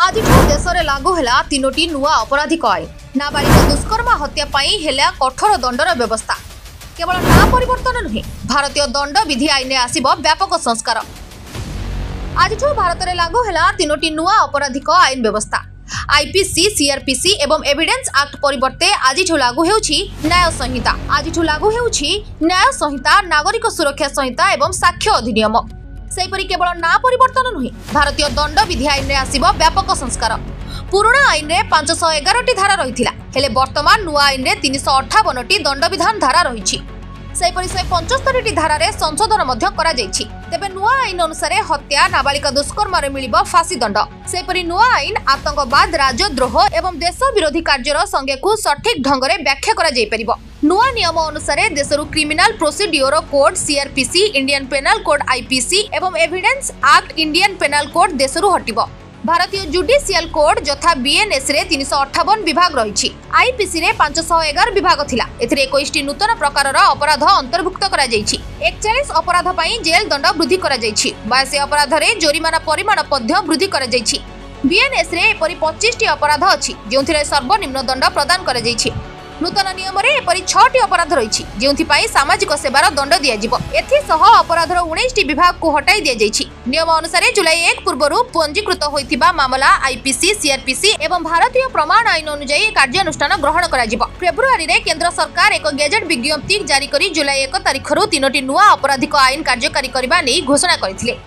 आज देश में लागू है तीनोटी नुआ अपराधिक आईन। नाबालिग दुष्कर्म हत्या हेला कठोर दंडर व्यवस्था। केवल ना परिवर्तन नुहे, भारतीय दंड विधि आईन आसिब व्यापक संस्कार। आज भारत में लागू है तीनोटी नुआ अपराधिक आईन व्यवस्था। आईपीसी, सीआरपीसी एवं एविडेंस एक्ट परिवर्ते आज लागू होउछि न्याय संहिता। आज लागू होउछि न्याय संहिता, नागरिक सुरक्षा संहिता एवं साक्ष्य अधिनियम। सेहीपरि केवल ना परिवर्तन नुहे, भारतीय दंड विधि आईन रे आसिब व्यापक संस्कार। पुराना आईन रे 511 धारा रहिथिला, हेले वर्तमान नुआ आईन रे 358 दंड विधान धारा रहिछि। सेहीपरि 175 धारा रे संशोधन मध्य करा जाइछि। तेबे नुआ आईन अनुसार हत्या, नाबालिग दुष्कर्म रे मिलिबो फांसी दंड। सेहीपरि नुआ आईन आतंकवाद, राजद्रोह एवं देश विरोधी कार्यर संज्ञा को सठिक ढंग रे व्याख्या करा जाय परिबो। नुआ नियम अनुसार देशरु criminal procedure code CrPC, Indian penal code IPC एवं evidence act Indian penal code देशरु हटिबो। भारतीय जुडिशियल कोड जथा बीएनएस रे 358 विभाग रहिछि। आईपीसी रे 511 विभाग थिला। एथिरे 21 नूतन प्रकारर अपराध अंतर्भुक्त करा जाइछि। 41 अपराध पई जेल दंड वृद्धि करा जाइछि। 82 अपराध रे जोरिमाना परिमाण मध्य वृद्धि करा जाइछि। बीएनएस रे एपरि 25 अपराध अछि जेउथिरे सर्वनिम्न दंड प्रदान करा जाइछि। नूतन नियम रे एपरि 6 अपराध रहिछि जेउथिपाई सामाजिक सेवार दंड दिया जिवो। एथि सह अपराधर 19 विभाग को हटाई दिया जाइछि। नियम अनुसार जुलाई 1 पूर्वरु पंजीकृत होइथिबा मामला आईपीसी, सीआरपीसी एवं भारतीय प्रमाण आईन अनुसार कार्यानुष्ठान ग्रहण करा जिवो। फेब्रुआरी रे केंद्र सरकार एक गेजेट विज्ञप्ति जारी करी जुलाई 1 तारिखरु तीनोटी नुआ आपराधिक आईन कार्यकारी करबा नै घोषणा करथिले।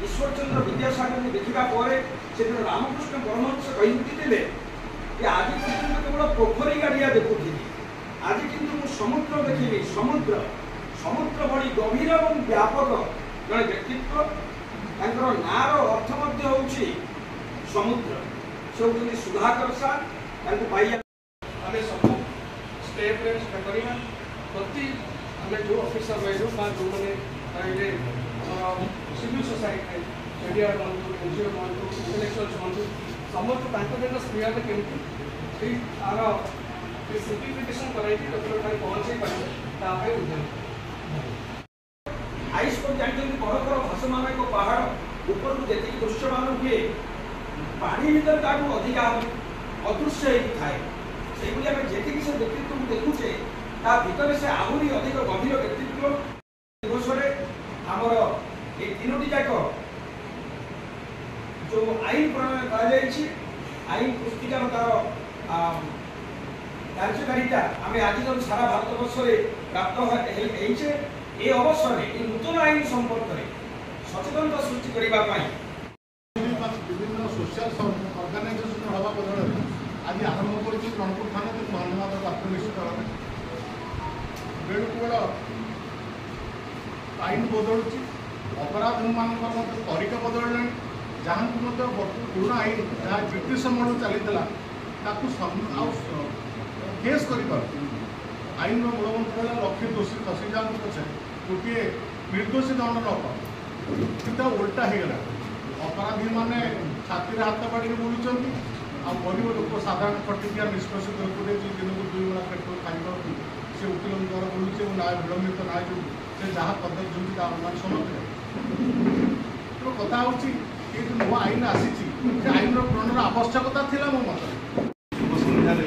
ईश्वरचंद्र विद्यासागर को देखा रामकृष्ण परमहंस कहते आज पर्यटन केवल पोखरी गाड़िया देखुी, आज किंतु समुद्र देखी। समुद्र समुद्र भली गभीर और व्यापक जड़े व्यक्तित्व। नार अर्थ होउछि समुद्र। से होउछन्ति सुधाकर सार। आम सब स्टेप करवा प्रति आम जो ऑफिसर रही जो मैंने सिविल सोसाइटी मीडिया बनतु, एनजीओ बनतु, इंटेलेक्चुअल्स बनतु, समस्त स्पीड में केमती तार सिम्प्लिफिकेशन कराई पहुँचे पारे उद्यम। आइस को जानते बड़ बड़ भाषमान एक पहाड़ ऊपर जी दृश्यमान हुए पानी भर अधिका अदृश्य थाए। से जी से व्यक्तित्व को देखुचे ता भीतर से आहरी अधिक गभीर व्यक्तित्व दिवस आमर ये तीनोटी जाक जो आईन प्रणयन कर आईन पुस्तिकार तार कार्यकारिता आम आज जो सारा भारत वर्ष में प्राप्त होइछे। ए अवसर में नूतन आईन संपर्क में सचेतनता सृष्टि करने विभिन्न सोशल अर्गानाइजेशन हवा बदल आज आरंभ कर रणपुर थाना धन्यवाद आत्मनिश्चित बेलुकूल आईन बदलू, अपराध मान तरीका बदल जहाँ पुराना आईन जहाँ ब्रिटिश समय चली केस कर आईन मूलमंत्र लक्ष्य दोषी फसी जाऊँ पचे गोटे निर्दोषी दंड न कि उल्टा होगला। अपराधी मैंने छाती हाथ बाड़ी बुलूँ आ गरीब लोक साधारण खटिकिया निष्पषित लोक दिन को 2 बेला पेट्रोल खाई से वकिल द्वारा बुलूचे न्याय विलंबित न्याय जो से जहाँ पद्धति अनुमान समझ तो कथा हूँ नुआ आईन आसी आईन प्रणयन आवश्यकता थी मो मत। सन्धार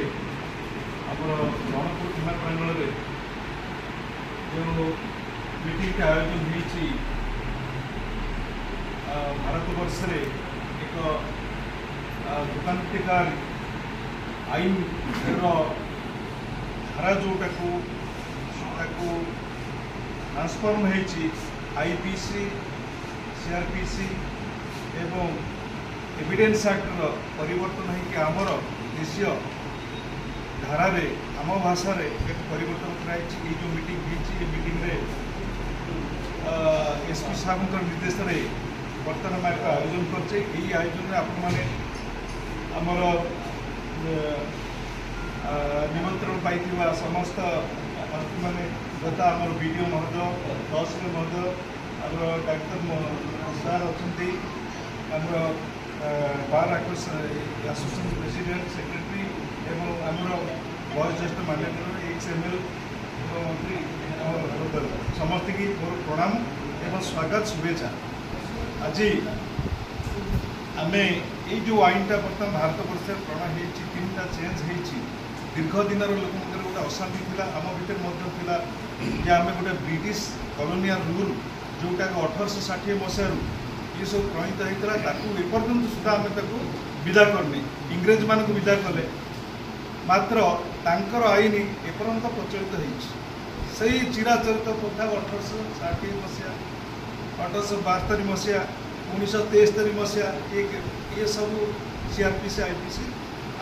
रणपुर थाना प्रांगण में जो मीटिंग आयोजन होती भारतवर्ष एक दुकानटिकार आईन धारा जोटा को ट्रांसफॉर्म होती आईपीसी, सीआरपीसी एवं एविडेंस एक्ट परिवर्तन होकर आमर देशीय धारा रे आम भाषा रे परिवर्तन कराई। जो मीटिंग होती मीटिंग रे एसपी साहब निर्देश में बर्तमान एक आयोजन करछे। यही आयोजन में आपण माने आमर निमंत्रण पाई समस्त मैंने तथा आम वीडियो महोदय, तहसिल महोदय, आम डाक्तर सार अच्छा आम बार एसोसिएशन प्रेसिडेंट, सेक्रेटरी एवं बयोज्येष्ठ माननीय XML मंत्री समस्त की मोर प्रणाम एवं स्वागत शुभेच्छा। आज आम ये जो आईनटा बर्तमान भारत वर्ष प्रण हो 3टा चेंज हो दीर्घ दिन लोक गोटे अशांति था आम भर कि आम गोटे ब्रिटिश कॉलोनियल रूल जोटा 1860 मसीह ये सब प्रणीत होता एपर्यंत सुधा आम विदा करने इंग्रेज मान विदा कले मात्र तांकर आईन एपर्यंत प्रचलित हो चिराचरित प्रथा 1860 मसीहा 1872 मसीहा 1973 मसीहा ये सब CRPC IPC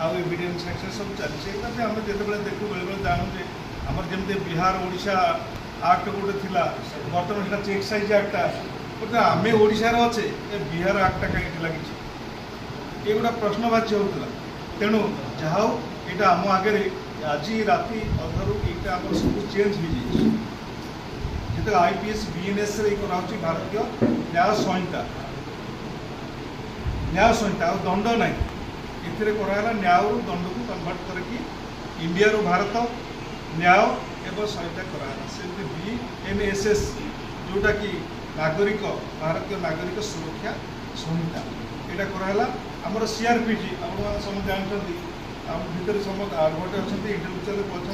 आउ एविडेंस एक्ट सब चलती आम जो देखू बेले जानू जे आमर जमी बिहार ओडिशा आक्ट गोटे थी बर्तमान से चेक साइज आक्टा बोलते आम ओडार अच्छे बिहार आक्टा कहीं लगी ये गोटा प्रश्नवाच्य होता तेणु जहाँ यहाँ आम आगे आज राति अधरू यहाँ आम सब चेंज हो जो IPS BNS कराऊँ भारतीय न्याय संहिता आ दंड ना ये कराला न्याय दंड को कन्वर्ट करके इंडिया रू भारत न्याय एवं संहिता कराला से BNSS जोटा कि नागरिक भारतीय नागरिक सुरक्षा संहिता यहाँ कराला आमर CRPG आप समझ जानते आम भितर समस्त आडभट अच्छा इंटेलेक्चुअल अच्छा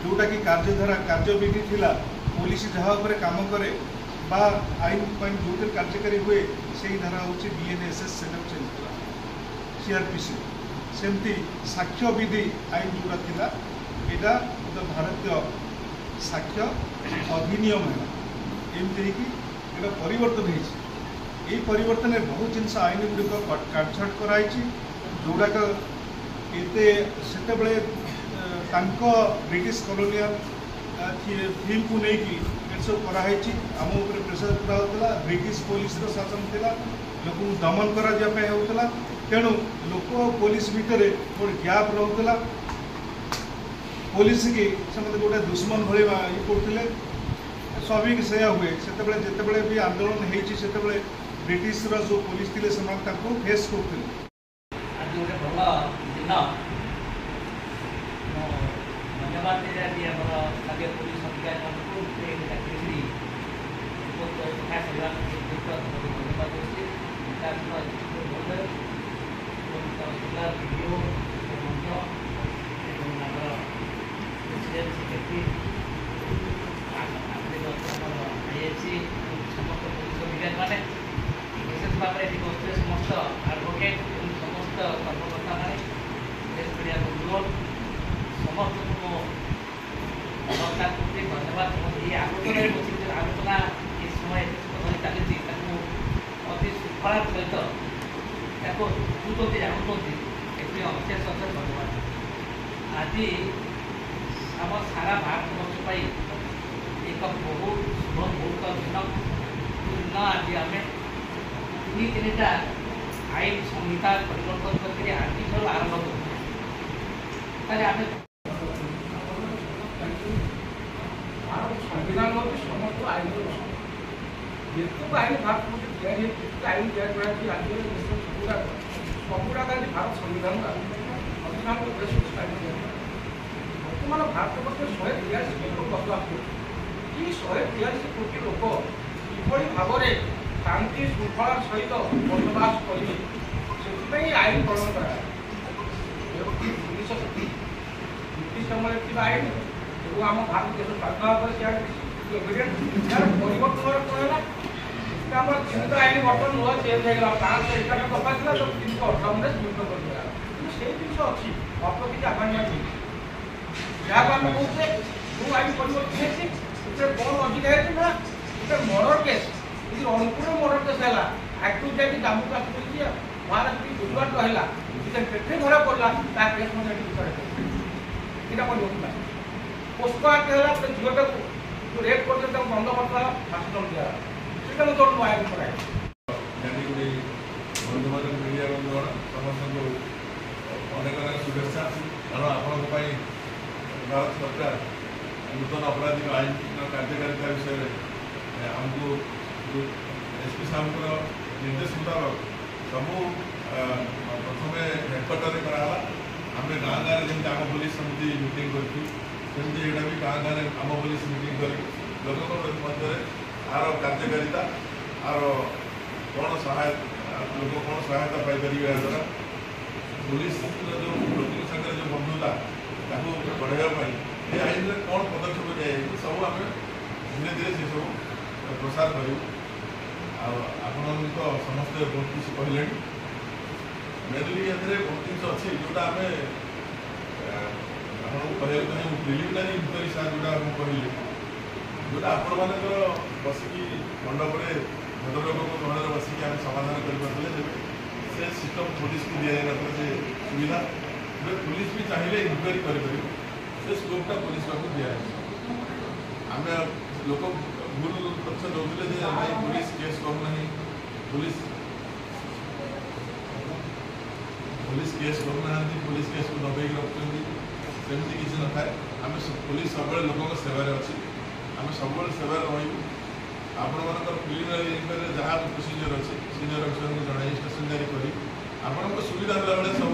जोटा कि कार्यधारा कार्यविधि थिला पुलिस जहाँ काम करे बा आईन पाइन जो कार्यकारी हुए से ही धारा हूँ BNSS सेटअप चेंज करा CRPC सेमती साक्ष्य विधि आईन जोड़ा थिला एटा गोटे भारतीय साक्ष्य अधिनियम है एमती एटा परिवर्तन हो परिवर्तन बहुत जिनस आईन गुड़िक काटछाट कराई जोड़ाक से ब्रिटिश कॉलोनियल थीम को लेकिन सब कराई आम उपर प्रेसर कराला ब्रिटिश पुलिस शासन था लोक दमन करा तेणु लोक पुलिस भितर गोटे गैप रोला पुलिस की से गोटे दुश्मन भाई ये करते स्वाभाविक से हुए से जिते भी आंदोलन होते ब्रिटिश जो पुलिस थे फेस करते धन्यवाद स्थानीय पुलिस अधिकारी समस्त पुलिस अधिकारी मैंने विशेष भाव में गस्ते समस्त एडवोकेट समस्त कर्मकर्ता मैंने विशेष कर अनुरोध समस्त नमस्कार करते धन्यवाद ये आलोचना बस आलोचना ये समय चली अति शृंखला सहित बुझुंट जानते ये अशेष अशेष धन्यवाद। आज आम सारा भारत वर्ष एक बहुत शुभ मुहूर्त दिन आज आम तीनटा आईन संहिता परिवर्तन करके आज आरंभ कर संविधान समस्त आईन जेतु आईन भारत आईन तैयारी सबुरा भारत संविधान अधिकांश देश बर्तमान भारत वर्ष 183 कोटी बसवास ये 183 कोटी लोक किभली भाव में शांति श्रृंखला सहित बसवास करेंगे से आईन प्रणयन कराया ब्रिटिश समय आईन आम भारत देश स्वाधीन यार परिवर्तन कौन आम 3टा आईन बर्तमान नुआ चेंज होगा 551 दफा था जो 358 स्वीकृत कर दिया से जिन अच्छी अल्प किसी आह्वान जहाँ आम कहते जो आईन परिवर्तन होती कौन अधिका है गोटे मर्डर केस यदि रଣपुर मर्डर केस है आक्ट जाकि जम्मू काश्मीर वहाँ जो गुजरात रहा पेट्री धरा पड़ा केस यहाँ पोस्को आक्ट है झीटा को जो रेप करते बंद करता फांसी दिया से आईन कराए बंधु बांधव मीडिया बंधुगण समस्त अनेक अनेक शुभेच्छा कारण आपण भारत सरकार नूतन अपराधिक आईन कार्यकारिता विषय में आमको SP साहब निर्देश मुताबक सबू प्रथम हेडक्वार्टर कराला आम गाँ गाँव जमी आम पुलिस समिति मीटिंग करूँ सेमती यहाँ भी गाँ गाँव आम पुलिस मीटिंग कर लोकों मध्य आर कार्यकारिता आर कौन सहायता लोक कौन सहायता पाई द्वारा पुलिस जो लोकों सागर जो बंधुता बढ़ाई ये आईन में कौन पदक्षेप दिया सब आम धीरे धीरे से सब प्रसार करूँ आपण तो समस्ते बहुत किसी कहले मेनली ये बहुत जिन अच्छी जोटा आम आपको कहूँ चाहिए प्रिलिमिनारी इंक्वारी सार जोटा कहली जोटा आपण मानकर बसिकी मंडपे भद्रलोक गहन बसिकी आम समाधान करें से सिस्टम पुलिस को दि जाए से सुविधा पुलिस भी चाहिए इंक्वारी कर स्कोपटा पुलिस को दिया आम लोक भूल तथ्य दौले नहीं पुलिस केस करना पुलिस केस करना पुलिस केस को दबाई रखुच्च सेमती किसी न थाए आम पुलिस सब लोक सेवार अच्छी आम सब सेवार रही आपण मान प्रिलिमिनारी जहाँ प्रोसीजर अच्छी सिनियर अफिसर को जन स्टेशन जारी कर आपण सुविधा बेले सब